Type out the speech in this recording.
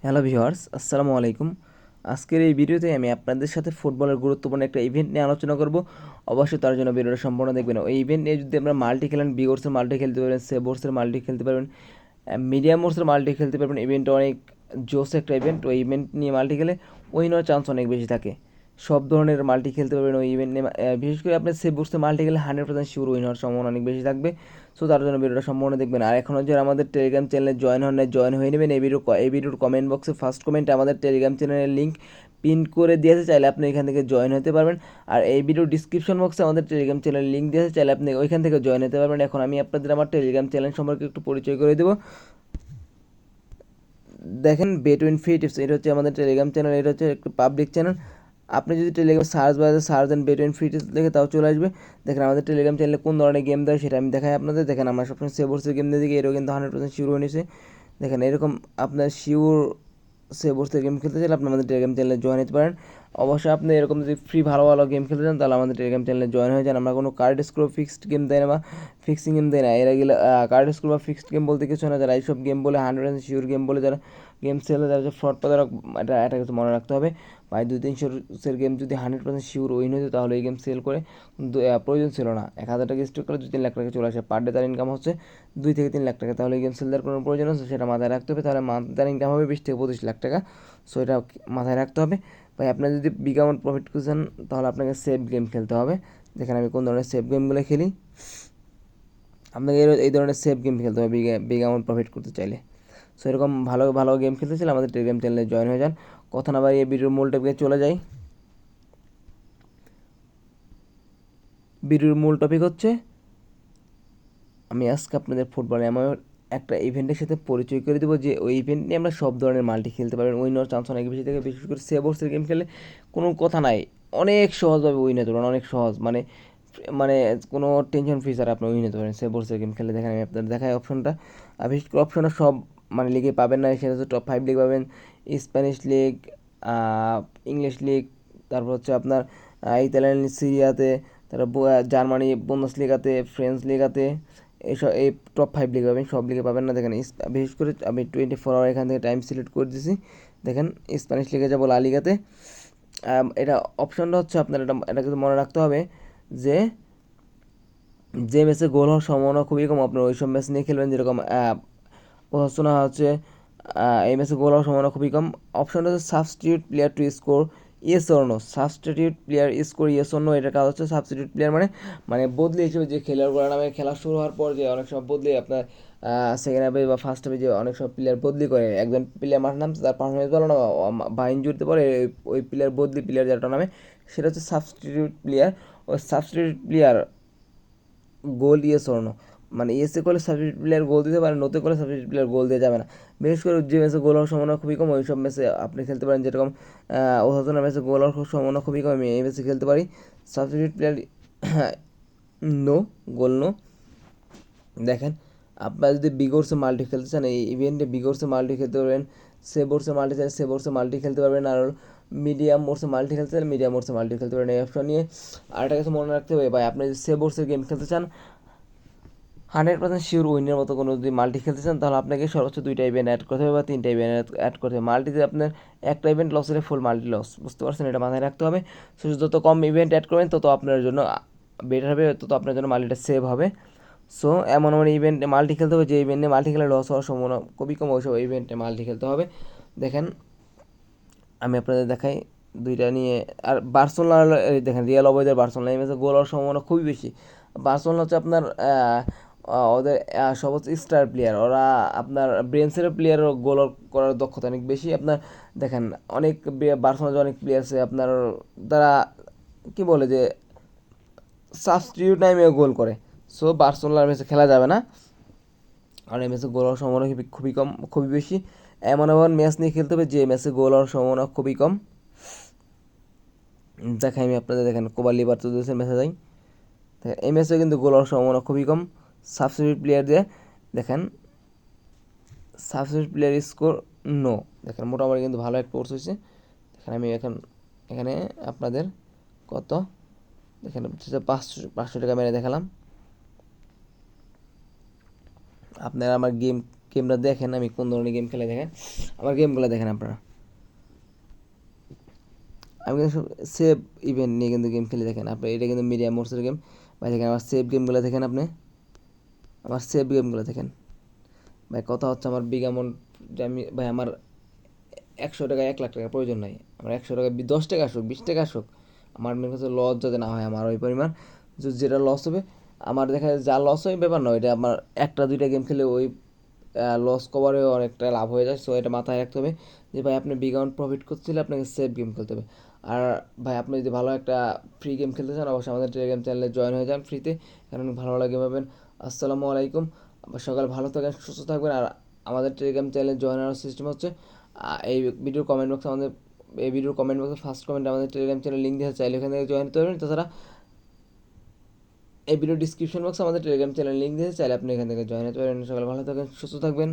Hello viewers, আসসালামু আলাইকুম। আজকের এই ভিডিওতে আমি আপনাদের সাথে ফুটবলের গুরুত্বপূর্ণ একটা ইভেন্ট নিয়ে আলোচনা করব। অবশ্যই তার জন্য ভিডিওটা সম্পূর্ণ দেখবেন। ওই ইভেন্ট নিয়ে যদি আপনারা মাল্টি খেলেন, বিগোর্সের মাল্টি খেলতে পারবেন, সেবোর্সের মাল্টি খেলতে পারবেন, মিডিয়াম ওর্সের মাল্টি খেলতে পারবেন। ইভেন্টটা অনেক জোস একটা ইভেন্ট। ওই ইভেন্ট নিয়ে মাল্টি খেলে উইন হওয়ার চান্স অনেক বেশি থাকে। সব ধরনের মাল্টি খেলতে পারবেন ওই ইভেন্ট নিয়ে। বিশেষ করে আপনি সেবোর্সে মাল্টি খেলে 100% শিওর উইন হওয়ার সম্ভাবনা অনেক বেশি থাকবে। সো তার জন্য ভিডিওটা সম্পূর্ণ দেখবেন। আর এখনও যারা আমাদের টেলিগ্রাম চ্যানেলে জয়েন হন নাই, জয়েন হয়ে নেবেন। এই ভিডিওর কমেন্ট বক্সে ফার্স্ট কমেন্টে আমাদের টেলিগ্রাম চ্যানেলের লিঙ্ক পিন করে দিয়েছে, চাইলে আপনি এখান থেকে জয়েন হতে পারবেন। আর এই ভিডিওর ডিসক্রিপশন বক্সে আমাদের টেলিগ্রাম চ্যানেলের লিঙ্ক দিয়েছে, চাইলে আপনি ওইখান থেকে জয়েন হতে পারবেন। এখন আমি আপনাদের আমার টেলিগ্রাম চ্যানেল সম্পর্কে একটু পরিচয় করে দেবো। দেখেন, বে20 টিপস, এটা হচ্ছে আমাদের টেলিগ্রাম চ্যানেল। এটা হচ্ছে একটু পাবলিক চ্যানেল। আপনি যদি টেলিগ্রাম সার্চ দেন বে20 টিপস দেখে, তাও চলে আসবে। দেখেন আমাদের টেলিগ্রাম চ্যানেলে কোন ধরনের গেম দেয় সেটা আমি দেখাই আপনাদের। দেখেন আমরা সবসময় সেবোর্সের গেম দিয়ে দিই, এরও কিন্তু 100% শিওর হয়ে নিছে। দেখেন এরকম আপনার শিওর সেবোর্সের গেম খেলতে চাইলে আপনি আমাদের টেলিগ্রাম চ্যানেলে জয়েন হতে পারেন। অবশ্যই আপনি এরকম যদি ফ্রি ভালো ভালো গেম খেলতে চান তাহলে আমাদের টেলিগ্রাম চ্যানেলে জয়েন হয়ে যান। আমরা কোনো কার্ড স্ক্রো ফিক্সড গেম দেয় না বা ফিক্সিং গেম দেয় না। এরা গেলে কার্ড স্ক্রো বা ফিক্সড গেম বলতে কিছু না। যারা এইসব গেম বলে 100% শিওর গেম বলে, যারা গেম সেলে যারা ফ্রড তারা এটা কিছু মনে রাখতে হবে। ভাই 200-300 গেম যদি 100% শিওর উইন হতো তাহলে এই গেম সেল করে প্রয়োজন ছিল না। 1,000 টাকা স্টক করে 2-3 লাখ টাকা চলে আসে পার ডে। তার ইনকাম হচ্ছে 2 থেকে 3 লাখ টাকা। তাহলে এই গেম সেল দেওয়ার কোনো প্রয়োজন আছে সেটা মাথায় রাখতে হবে। তাহলে তার ইনকাম হবে 20 থেকে 25 লাখ টাকা। সো এটা মাথায় রাখতে হবে। ভাই আপনার যদি বিগ অ্যামাউন্ট প্রফিট খুঁজছেন তাহলে আপনাকে সেফ গেম খেলতে হবে। দেখেন আমি কোন ধরনের সেফ গেমগুলো খেলি। আপনাকে এই ধরনের সেফ গেম খেলতে হবে বিগ অ্যামাউন্ট প্রফিট করতে চাইলে। সো এরকম ভালো ভালো গেম খেলতে চাইলে আমাদের টেলিগ্রাম চ্যানেলে জয়েন হয়ে যান। কথা না বাড়িয়ে ভিডিওর মূল টপিকে চলে যাই। ভিডিওর মূল টপিক হচ্ছে, আমি আজকে আপনাদের ফুটবল এমন একটা ইভেন্টের সাথে পরিচয় করে দেবো যে ওই ইভেন্ট নিয়ে আমরা সব ধরনের মাল্টি খেলতে পারবেন। উইন হওয়ার চান্স অনেক বেশি থাকে। বিশেষ করে সেবোর্সের গেম খেলে কোনো কথা নাই, অনেক সহজভাবে উইন হতে পারেন। অনেক সহজ, মানে মানে কোনো টেনশন ফ্রি ছাড়া আপনি উইন হতে পারেন সেবোর্সের গেম খেলে। দেখেন আমি আপনাদের দেখাই অপশনটা। আর বিশেষ করে অপশনটা সব মানে লিগে পাবেন না। সেটা হচ্ছে টপ 5 লিগ পাবেন, স্প্যানিশ লিগ, ইংলিশ লিগ, তারপর হচ্ছে আপনার ইতালিয়ান সিরিয়াতে, তারপর জার্মানি বুন্দেস লিগাতে, ফ্রেঞ্চ লিগাতে, এইসব এই টপ 5 লিগে পাবেন। সব লিগে পাবেন না। দেখেন বিশেষ করে আমি 24 আওয়ার এখান থেকে টাইম সিলেক্ট করে দিয়েছি। দেখেন স্প্যানিশ লিগে যাবো লা লিগাতে। এটা অপশনটা হচ্ছে আপনার এটা কিন্তু মনে রাখতে হবে যে যে ম্যাচে গোল হওয়ার সম্ভাবনা খুবই কম আপনার ওই সব ম্যাচ নিয়ে খেলবেন। যেরকম প্রশ্ন হচ্ছে এই ম্যাচে গোল হওয়ার সম্ভাবনা খুবই কম। অপশনটা হচ্ছে substitute player to score yes or no. Substitute player score yes or no, এটার কাজ হচ্ছে সাবস্টিটিউট প্লেয়ার মানে মানে বদলি হিসেবে যে খেলোয়াড় নামে খেলা শুরু হওয়ার পর যে অনেক সময় বদলি আপনার সেকেন্ড হাফে বা ফার্স্ট হাফে যে অনেক সব প্লেয়ার বদলি করে, একজন প্লেয়ার মাঠে নামছে, তার পারফরমেন্স ভালো না বা ইনজুরিতে পরে ওই প্লেয়ার বদলি প্লেয়ার যেটা নামে সেটা হচ্ছে সাবস্টিটিউট প্লেয়ার। ওই substitute player goal yes or no, মানে ইয়েসে করলে সাবস্টিটিউট প্লেয়ার গোল দিতে পারে, নোতে করলে সাবস্টিটিউট প্লেয়ার গোল দিয়ে যাবে না। বিশেষ করে যে ম্যাচে গোল হওয়ার সম্ভাবনা খুবই কম ওই সব ম্যাচে আপনি খেলতে পারেন। যেরকম ওসাসুনা ম্যাচে গোল হওয়ার সম্ভাবনা খুবই কম, আমি এই ম্যাচে খেলতে পারি। সাবস্টিটিউট প্লেয়ার নো, গোল নো। দেখেন আপনারা যদি বিগোর্সে মাল্টি খেলতে চান এই ইভেন্টে বিগোর্সে মাল্টি খেলতে পারবেন, সেবোর্সে মাল্টি চাইলে সেবোর্সে মাল্টি খেলতে পারবেন। আর মিডিয়াম মোর্সে মাল্টি খেলতে চাইলে মিডিয়াম মোর্সে মাল্টি খেলতে পারেন। এই অপশন নিয়ে আরেকটা কিছু মনে রাখতে হবে, ভাই আপনি যদি সেবোর্সের গেম খেলতে চান 100% শিওর উইনের মতো কোনো যদি মাল্টি খেলতে চান তাহলে আপনাকে সর্বোচ্চ 2টা ইভেন্ট অ্যাড করতে হবে বা 3টা ইভেন্ট অ্যাড করতে হবে। মাল্টিতে আপনার একটা ইভেন্ট লস হলে ফুল মাল্টি লস, বুঝতে পারছেন? এটা মাথায় রাখতে হবে। সো যত কম ইভেন্ট অ্যাড করবেন তত আপনার জন্য বেটার হবে, তত আপনার জন্য মাল্টিটা সেভ হবে। সো এমন এমন ইভেন্টে মাল্টি খেলতে হবে যে ইভেন্টে মাল্টি খেলে লস হওয়ার সম্ভাবনা খুবই কম, ওইসব ইভেন্টে মাল্টি খেলতে হবে। দেখেন আমি আপনাদের দেখাই দুইটা নিয়ে। আর বার্সেলোনা দেখেন রিয়াল অবৈধ বার্সেলোনা এই ম্যাচে গোল হওয়ার সম্ভাবনা খুবই বেশি। বার্সেলোনা হচ্ছে আপনার ওদের সর্বোচ্চ স্টার প্লেয়ার। ওরা আপনার ব্রেনসের প্লেয়ার গোল করার দক্ষতা অনেক বেশি। আপনার দেখেন অনেক বার্সেলোনার অনেক প্লেয়ার আছে আপনার, তারা কি বলে যে সাবস্টিটিউট টাইমে গোল করে। সো বার্সেলোনার ম্যাচে খেলা যাবে না, কারণ এই ম্যাচে গোল হওয়ার সম্ভাবনা খুবই কম, খুবই বেশি। এমন এমন ম্যাচ নিয়ে খেলতে হবে যে ম্যাচে গোল হওয়ার সম্ভাবনা খুবই কম। দেখাই আমি আপনাদের, দেখেন কোবা লিভারপুলের ম্যাচে যাই, দেখেন এই ম্যাচে কিন্তু গোল হওয়ার সম্ভাবনা খুবই কম সাবস্টিটিউট প্লেয়ার দিয়ে। দেখেন সাবস্টিটিউট প্লেয়ার স্কোর নো। দেখেন মোটামুটি কিন্তু ভালো একটা কোর্স হয়েছে। দেখেন আমি এখানে আপনাদের কত দেখেন 500 টাকা মেরে দেখালাম। আপনারা আমার গেম গেমটা দেখেন আমি কোন ধরনের গেম খেলে, দেখেন আমার গেমগুলো দেখেন আপনারা। আমি কিন্তু সেভ ইভেন্ট নিয়ে কিন্তু গেম খেলে, দেখেন আপনি এটা কিন্তু মিডিয়া মোডসের গেম ভাই। দেখেন আমার সেভ গেমগুলো দেখেন, আপনি আমার সেভ গেমগুলো দেখেন ভাই। কথা হচ্ছে আমার বিগ অ্যামাউন্ট যে আমি ভাই আমার 100 টাকা 1 লাখ টাকা প্রয়োজন নাই। আমার 100 টাকা 10 টাকা আসুক 20 টাকা আসুক, আমার মেন কাছে লস যাতে না হয় আমার ওই পরিমাণ। যেটা লস হবে আমার, দেখা যায় যা লস হয় ব্যাপার নয়, এটা আমার একটা দুইটা গেম খেলে ওই লস কভারে অনেকটা লাভ হয়ে যায়। সো এটা মাথায় রাখতে হবে যে ভাই আপনি বিগ অ্যামাউন্ট প্রফিট করতে হলে আপনাকে সেফ গেম খেলতে হবে। আর ভাই আপনি যদি ভালো একটা ফ্রি গেম খেলতে চান অবশ্যই আমাদের টেলিগ্রাম চ্যানেলে জয়েন হয়ে যান ফ্রিতে, কারণ ভালো ভালো গেম পাবেন। আসসালামু আলাইকুম। আবার সকালে ভালো থাকেন, সুস্থ থাকবেন। আর আমাদের টেলিগ্রাম চ্যানেলে জয়েন হওয়ার সিস্টেম হচ্ছে এই ভিডিওর কমেন্ট বক্সে আমাদের, এই ভিডিওর কমেন্ট বক্সে ফার্স্ট কমেন্টে আমাদের টেলিগ্রাম চ্যানেল লিঙ্ক দেওয়া, চাইলে ওখান থেকে জয়েন হতে পারবেন। তাছাড়া এই ভিডিও ডিসক্রিপশন বক্সে আমাদের টেলিগ্রাম চ্যানেল লিঙ্ক দিয়েছে, চাইলে আপনি এখান থেকে জয়েন হতে পারেন। সকালে ভালো থাকেন, সুস্থ থাকবেন।